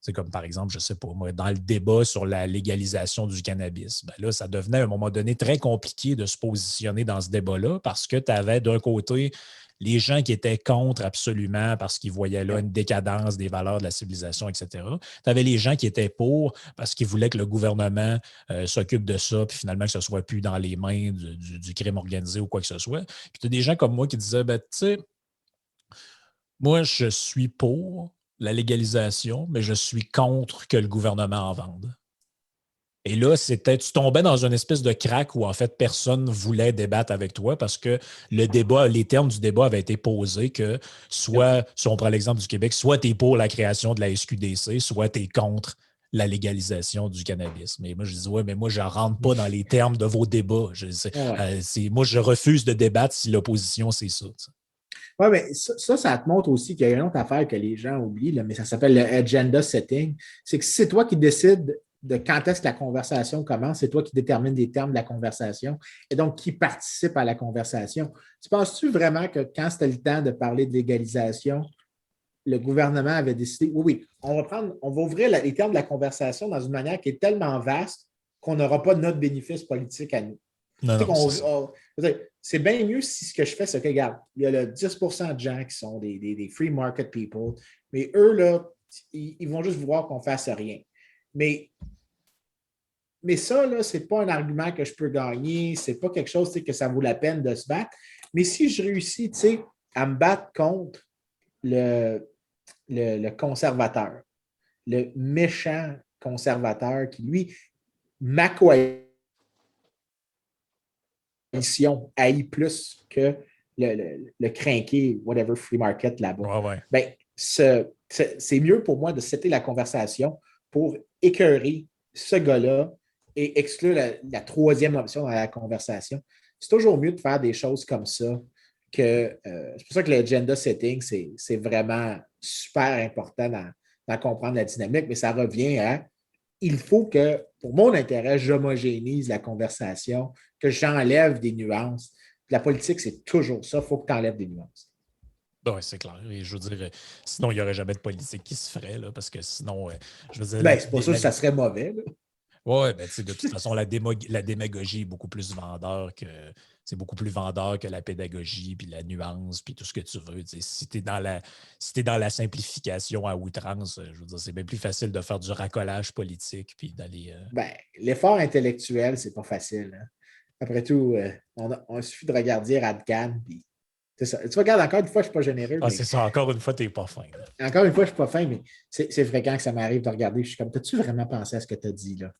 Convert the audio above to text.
C'est comme par exemple, je ne sais pas, moi, dans le débat sur la légalisation du cannabis, ben là, ça devenait à un moment donné très compliqué de se positionner dans ce débat-là parce que tu avais d'un côté les gens qui étaient contre absolument parce qu'ils voyaient là une décadence des valeurs de la civilisation, etc. Tu avais les gens qui étaient pour parce qu'ils voulaient que le gouvernement s'occupe de ça, puis finalement que ce ne soit plus dans les mains du crime organisé ou quoi que ce soit. Puis tu as des gens comme moi qui disaient, ben, tu sais, moi, je suis pour la légalisation, mais je suis contre que le gouvernement en vende. Et là, tu tombais dans une espèce de craque où, en fait, personne ne voulait débattre avec toi parce que les termes du débat avaient été posés que soit, si on prend l'exemple du Québec, soit tu es pour la création de la SQDC, soit tu es contre la légalisation du cannabis. Mais moi, je dis, ouais, mais moi, je ne rentre pas dans les termes de vos débats. Moi, je refuse de débattre si l'opposition, c'est ça. Oui, mais ça te montre aussi qu'il y a une autre affaire que les gens oublient, là, mais ça s'appelle le agenda setting. C'est que si c'est toi qui décides de quand est-ce que la conversation commence, c'est toi qui détermine les termes de la conversation et donc qui participe à la conversation. Tu penses-tu vraiment que quand c'était le temps de parler de légalisation, le gouvernement avait décidé, oui, on va ouvrir les termes de la conversation dans une manière qui est tellement vaste qu'on n'aura pas notre bénéfice politique à nous. Non, non, c'est bien mieux si ce que je fais, c'est que, regarde, il y a le 10% de gens qui sont des free market people, mais eux, là, ils vont juste vouloir qu'on ne fasse rien. Mais ça, là, ce n'est pas un argument que je peux gagner, ce n'est pas quelque chose que ça vaut la peine de se battre. Mais si je réussis à me battre contre le conservateur, le méchant conservateur qui, lui, ma coalition haït plus que le crinqué, whatever, free market là-bas. Ouais. Ben, c'est mieux pour moi de setter la conversation pour écœurer ce gars-là et exclure la troisième option dans la conversation. C'est toujours mieux de faire des choses comme ça que c'est pour ça que l'agenda setting, c'est vraiment super important dans comprendre la dynamique, mais ça revient à il faut que, pour mon intérêt, j'homogénise la conversation, que j'enlève des nuances. La politique, c'est toujours ça. Il faut que tu enlèves des nuances. Oui, c'est clair. Et je veux dire, sinon, il n'y aurait jamais de politique qui se ferait, là, parce que sinon, je veux dire. Ben, c'est pas ça que ça serait mauvais. Oui, ben, de toute façon, la démagogie est beaucoup plus vendeur que. C'est beaucoup plus vendeur que la pédagogie, puis la nuance, puis tout ce que tu veux. Si tu es dans la simplification à outrance, je veux dire, c'est bien plus facile de faire du racolage politique, puis d'aller. Ben, l'effort intellectuel, c'est pas facile. Hein. Après tout, on suffit de regarder Radcan, puis c'est ça. Tu regardes encore une fois, je ne suis pas généreux. Ah, mais c'est ça, encore une fois, tu n'es pas fin. Encore une fois, je ne suis pas fin, mais c'est fréquent que ça m'arrive de regarder. Je suis comme, t'as-tu vraiment pensé à ce que tu as dit là?